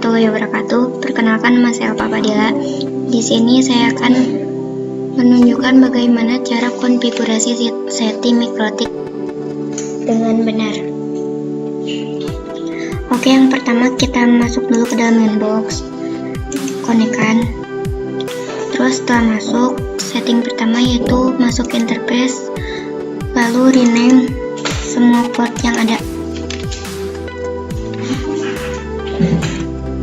warahmatullahi wabarakatuh. Perkenalkan, nama saya Alfa Fadila. Di sini saya akan menunjukkan bagaimana cara konfigurasi setting mikrotik dengan benar. Oke, yang pertama kita masuk dulu ke dalam Winbox, konekkan. Terus setelah masuk, setting pertama yaitu masuk interface, lalu rename semua port yang ada.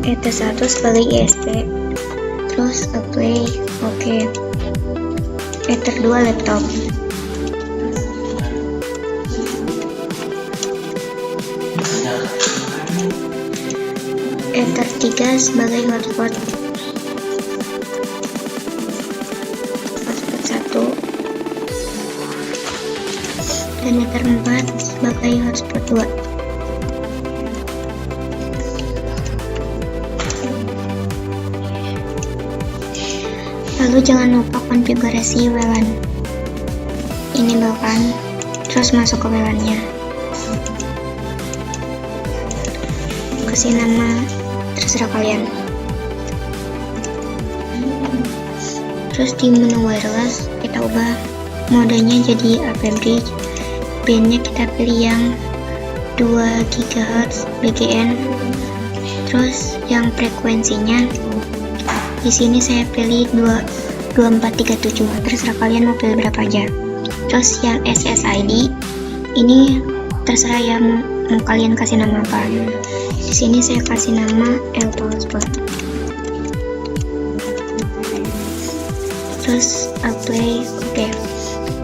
ET1 sebagai ISP, terus apply, oke. Ether 2 laptop, Ether 3 sebagai hotspot, hotspot 1, dan Ether 4 sebagai hotspot 2. Lalu jangan lupa konfigurasi WLAN. Ini bahkan terus masuk ke WLAN-nya. Kasih nama terserah kalian. Terus di menu wireless kita ubah modenya jadi AP bridge. Bandnya kita pilih yang 2 GHz BGN. Terus yang frekuensinya di sini saya pilih 2437, terserah kalian mau pilih berapa aja. Terus yang SSID ini terserah ya mau kalian kasih nama apa. Di sini saya kasih nama L-Hotspot. Terus apply, oke.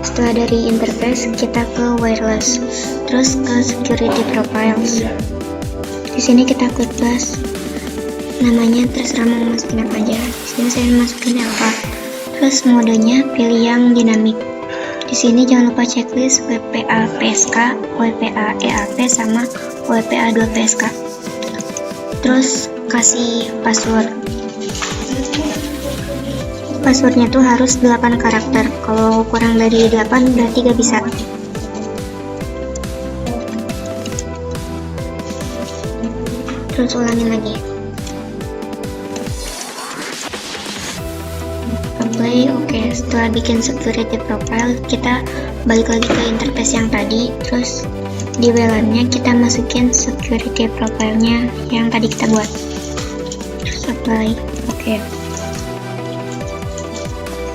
Setelah dari interface kita ke wireless, terus ke security profiles. Di sini kita klik plus. Namanya terserah mau masukin apa aja. Di sini saya masukin alpha. Terus modenya pilih yang dinamik. Di sini jangan lupa checklist WPA PSK, WPA EAP sama WPA 2 PSK. Terus kasih password. Passwordnya tuh harus 8 karakter. Kalau kurang dari 8 berarti gak bisa. Terus ulangin lagi. Apply, oke. Setelah bikin security profile, kita balik lagi ke interface yang tadi. Terus di WLAN-nya kita masukin security profile-nya yang tadi kita buat. Terus apply, oke.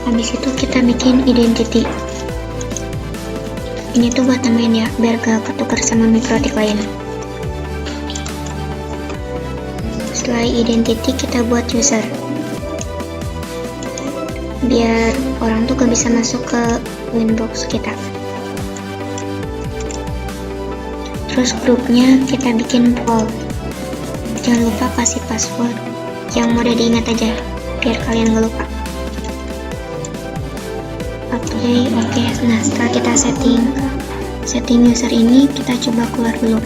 Habis itu kita bikin identity. Ini tuh buat tambahin ya, biar gak ketukar sama mikrotik lain. Setelah identity kita buat user, biar orang tuh gak bisa masuk ke Winbox kita. Terus grupnya kita bikin poll. Jangan lupa kasih password yang mudah diingat aja biar kalian gak lupa. Apply, oke. Nah, setelah kita setting user ini, kita coba keluar dulu.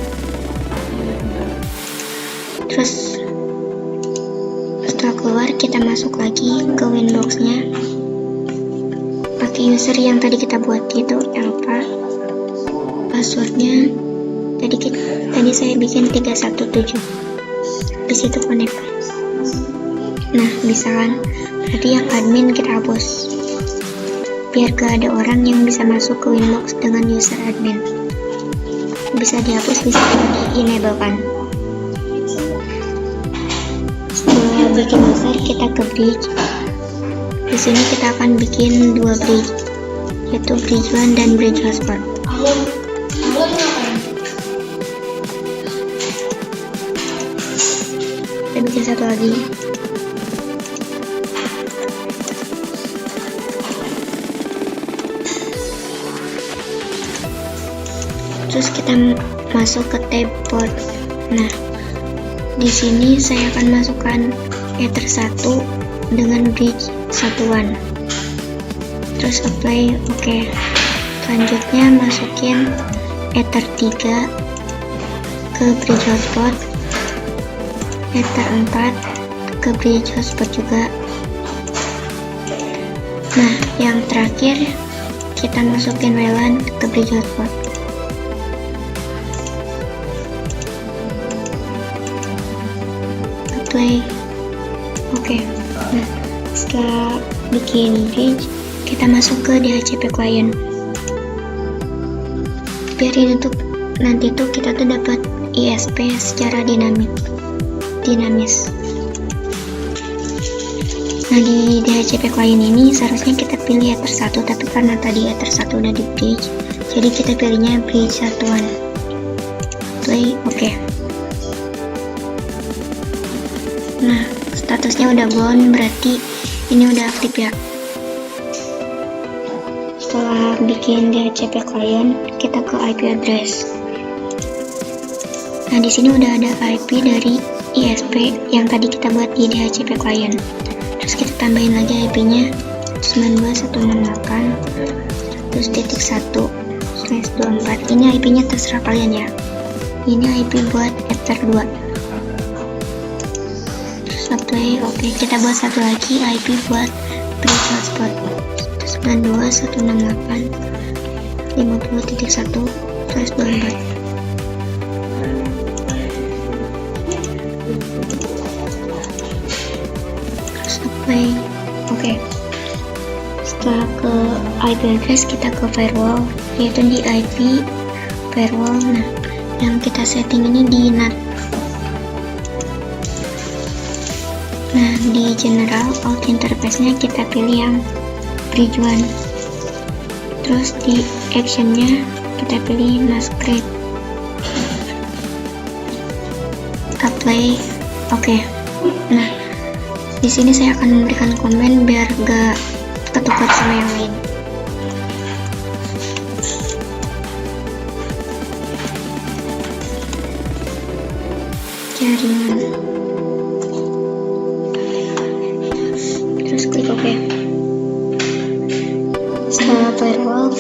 Terus setelah keluar kita masuk lagi ke Winbox-nya. Pakai user yang tadi kita buat, itu alpha. Passwordnya tadi saya bikin 317. Habis itu connect. Nah, bisa kan? Berarti yang admin kita hapus, biar gak ada orang yang bisa masuk ke Winbox dengan user admin. Bisa dihapus, bisa di-enable kan. Setelah bikin user, kita ke bridge. Di sini kita akan bikin 2 bridge, yaitu bridge 1 dan bridge hotspot. Kita bikin satu lagi. Terus kita masuk ke tab port. Nah, di sini saya akan masukkan Ether 1 dengan bridge 1-1. Terus apply, oke. Selanjutnya masukin Ether 3 ke bridge hotspot, Ether 4 ke bridge hotspot juga. Nah, yang terakhir kita masukin WLAN ke bridge hotspot. apply. Oke. Nah, setelah bikin bridge, kita masuk ke DHCP client. Biar ini tuh nanti tuh kita tuh dapat ISP secara dinamis. Nah, di DHCP client ini seharusnya kita pilih Ether 1, tapi karena tadi Ether 1 udah di bridge, jadi kita pilihnya bridge satuan. Play, oke. Nah, statusnya udah bound, berarti ini udah aktif ya. Setelah bikin DHCP client, kita ke IP address. Nah, di sini udah ada IP dari ISP yang tadi kita buat di DHCP client. Terus kita tambahin lagi IP-nya 92.168.1.1/24. Ini IP-nya terserah kalian ya. Ini IP buat Ether 2. Terus apply, oke. Kita buat satu lagi IP buat bridge hotspot 92.168.50.1/24. Apply, oke. Setelah ke IP address, kita ke firewall, yaitu di IP firewall. Nah, yang kita setting ini di NAT. Nah, di general out interface-nya kita pilih yang bridge 1. Terus di action-nya kita pilih masquerade. Apply, oke. Nah, di sini saya akan memberikan komen biar gak ketukar sama yang lain. Jaringan. Terus klik OK. Setelah firewall,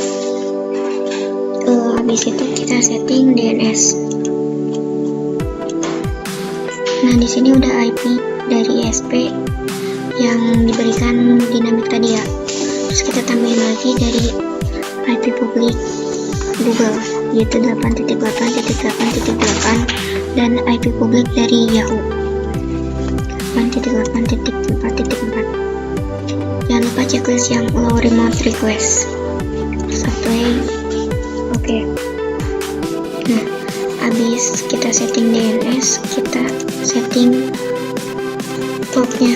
habis itu kita setting DNS. Nah, di sini udah IP dari ISP yang diberikan dinamik tadi ya. Terus kita tambahin lagi dari IP publik Google, yaitu 8.8.8.8 dan IP publik dari Yahoo 8.8.4.4. Jangan lupa checklist yang allow remote request. Terus apply, oke. Nah, habis kita setting DNS, kita setting portnya.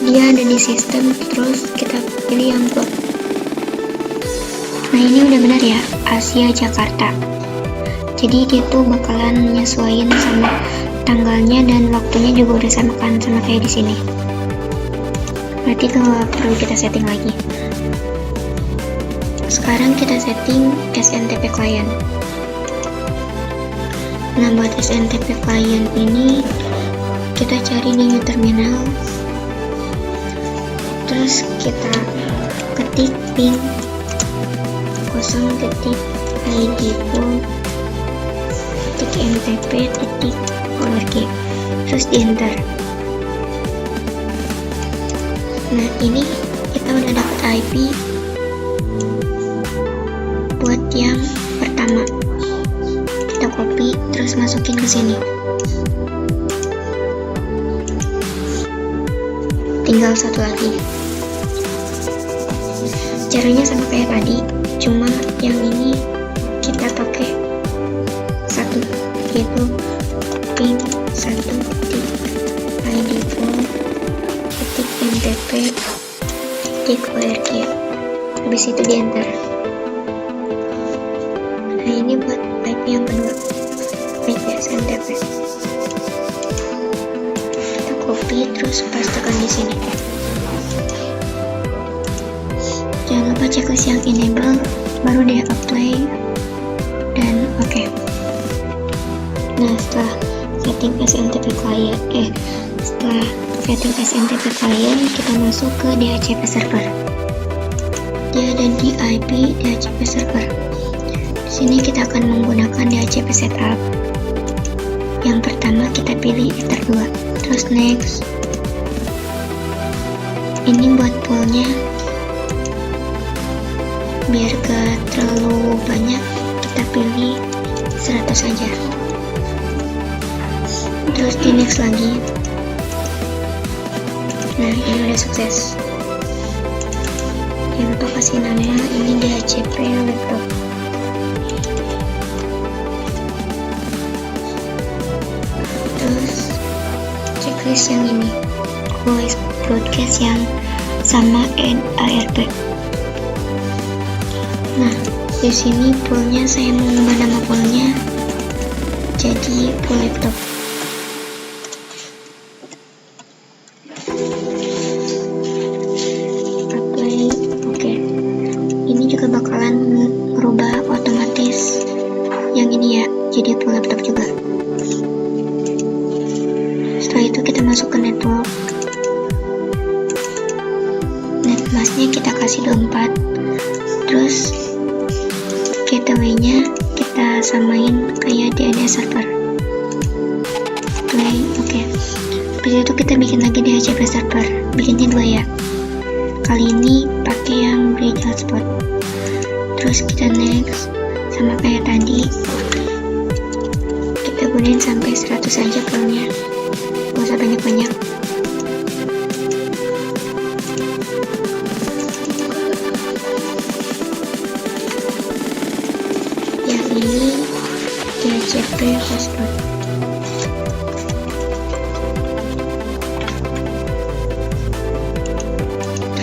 Dia ada di sistem, terus kita pilih yang port. Nah, ini udah benar ya, Asia Jakarta. Jadi dia tuh bakalan nyesuaiin sama tanggalnya dan waktunya juga udah samakan sama kayak di sini. Berarti nggak perlu kita setting lagi. Sekarang kita setting SNTP client. Nah, buat SNTP client ini kita cari di new terminal. Terus kita ketik ping 0.id.mpp.org, terus di enter. Nah, ini kita udah dapat IP buat yang pertama. Kita copy terus masukin ke sini. Tinggal satu lagi. Caranya sama kayak tadi, cuma yang ini kita pakai satu, yaitu ping 1.id.mpp.org. Habis itu di enter. Nah, ini buat IP yang kedua, IP SNTP. Kita copy terus pastekan di sini. Jangan lupa checklist yang enable, baru deh apply dan oke. Nah, setelah setting SNTP client, kita masuk ke DHCP server. Dia ada di IP DHCP server. Di sini kita akan menggunakan DHCP setup. Yang pertama kita pilih Ether 2, terus next. Ini buat poolnya, biar gak terlalu banyak, kita pilih 100 aja. Terus di next lagi, Nah, ini udah sukses. Jangan lupa kasih nama ini DHCP laptop. Terus checklist yang ini, voice broadcast yang sama ARP. Nah, di sini poolnya saya mengubah nama poolnya jadi pool laptop. Bakalan merubah otomatis yang ini ya, jadi full laptop juga. Setelah itu kita masuk ke network. Netmasknya kita kasih 24, terus gateway-nya kita samain kayak DNS server. Play, oke. Habis itu kita bikin lagi DHCP server, bikinnya 2 ya. Kali ini pakai yang bridge hotspot. Terus kita next, sama kayak tadi, kita gunain sampai 100 aja poolnya, gak usah banyak-banyak. Yang ini DHCP hotspot.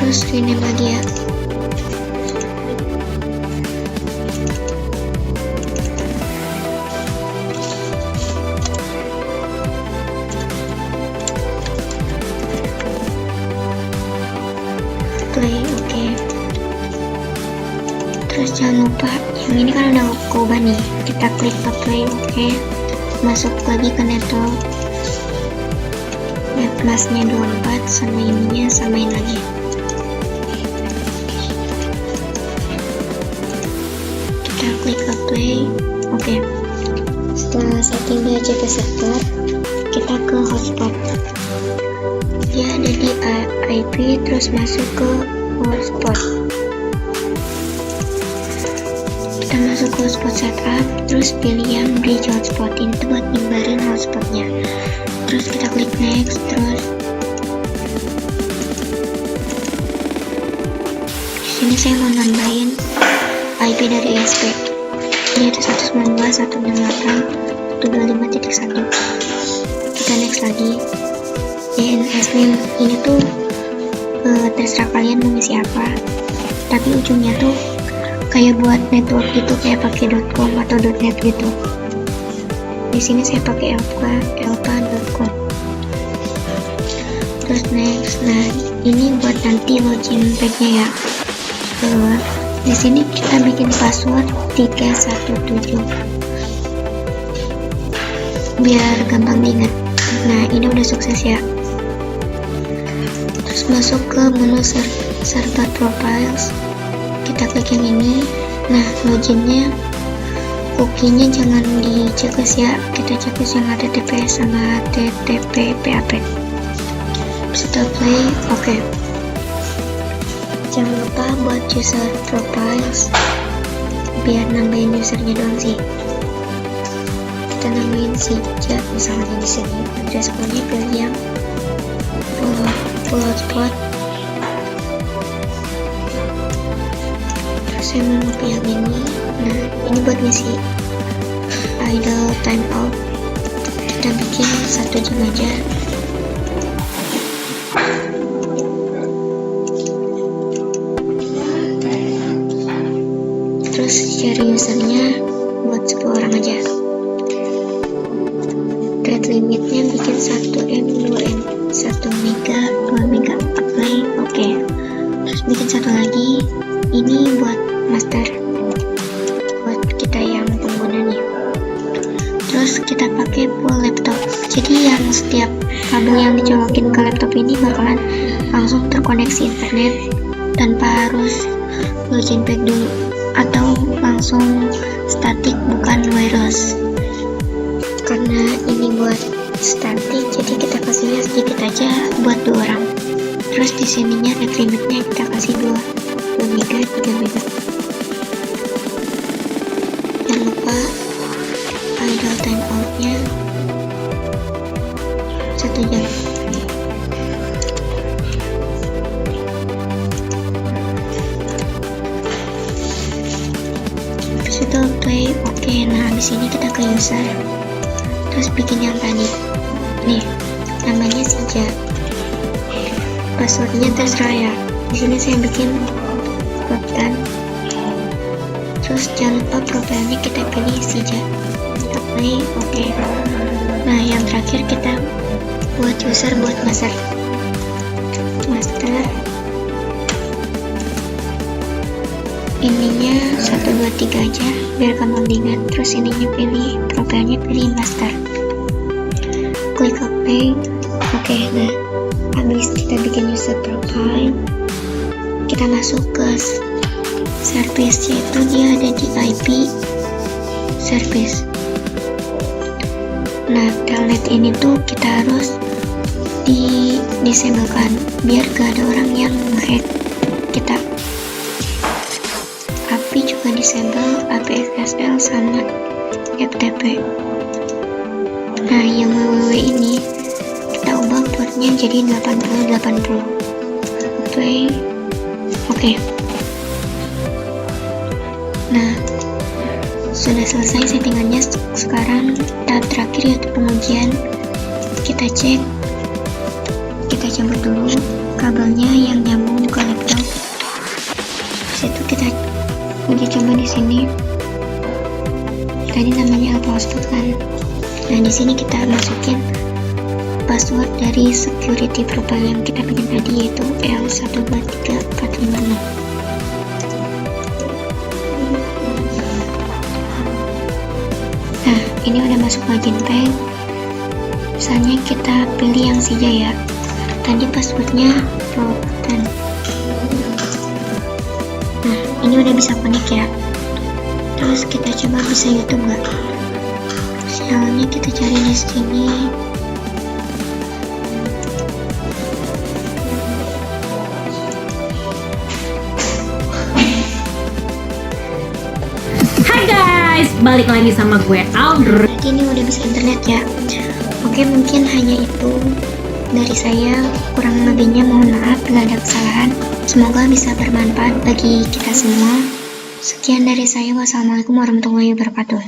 Terus rename lagi ya. Play, oke. Terus jangan lupa yang ini kan udah keubah nih, kita klik ke play, oke. Masuk lagi ke network, netmasknya 24 sama ininya samain lagi. Kita klik ke play, oke. Setelah setting DHCP server, kita ke hotspot. Dia ada di IP, terus masuk ke hotspot. Kita masuk ke hotspot setup, terus pilih yang bridge hotspot, ini tuh buat nyebarin hotspotnya. Terus kita klik next, terus di sini saya mau nambahin IP dari ISP, yaitu 192.168.125.1. Kita next lagi. DNS name ini tuh terserah kalian mau ngisi apa, tapi ujungnya tuh kayak buat network gitu, kayak pakai .com atau .net gitu. Di sini saya pakai elpa.com. Terus next. Nah, ini buat nanti login page-nya ya. Di sini kita bikin password 317 biar gampang diingat. Nah, ini udah sukses ya. Terus masuk ke menu server profiles, kita klik yang ini. Nah, loginnya, cookie-nya jangan di checklist ya, kita checklist yang ada TPS sama HTTP/PHP. Setelah play, oke. Jangan lupa buat user profiles, biar nambahin usernya doang sih. Kita nambahin sejak misalnya di sini, address poolnya pilih yang full hotspot. Terus saya mau pilih yang ini. Nah, ini buat ngisi idle timeout, kita bikin 1 jam aja. Terus share usernya buat 10 orang aja. Rate limitnya bikin 1M, 2M, 1 mega, 2 mega. Apply, oke. Terus bikin satu lagi, ini buat master, buat kita yang pengguna nih. Terus kita pakai pool laptop, jadi yang setiap kabel yang dicolokin ke laptop ini bakalan langsung terkoneksi internet tanpa harus login back dulu, atau langsung statik bukan wireless. Karena ini buat statik, jadi kita kasihnya sedikit aja buat 2 orang. Terus di sininya rate limitnya kita kasih 2 mega, 3 mega. Jangan lupa idle timeout-nya 1 jam. Oke, nah habis ini kita ke user, terus bikin yang tadi. Nih, namanya Sija. Passwordnya terserah ya. Di sini saya bikin Sultan. Terus jangan lupa profilnya kita pilih Sija. Apply, oke. Nah, yang terakhir kita buat user, buat master. Ininya 1, 2, 3 aja biar gampang diingat. Terus ininya pilih, profilnya pilih master, klik apply. Oke, nah habis kita bikin user profile, kita masuk ke service, yaitu dia ada di IP service. Nah, telnet ini tuh kita harus disablekan biar gak ada orang yang nge-hack kita. API juga disable, API SSL sama FTP. Nah, yang www ini kita ubah portnya jadi 8080. Play. Oke. Nah, sudah selesai settingannya. Sekarang tahap terakhir yaitu pengujian. Kita cek, kita cabut dulu kabelnya yang nyambung ke laptop. Setelah kita uji coba di sini. Tadi namanya auto hotspot kan. Nah, di sini kita masukin password dari security profile yang kita bikin tadi, yaitu L123456. Nah, ini udah masuk login page. Misalnya kita pilih yang Sija ya. Tadi passwordnya Sultan. Nah, ini udah bisa connect ya. Terus kita coba bisa YouTube nggak? Sinyalnya kita cari di sini. Hai guys, balik lagi sama gue Audrey. Berarti ini udah bisa internet ya. Oke, mungkin hanya itu dari saya. Kurang lebihnya mohon maaf bila ada kesalahan. Semoga bisa bermanfaat bagi kita semua. Sekian dari saya. Wassalamualaikum warahmatullahi wabarakatuh.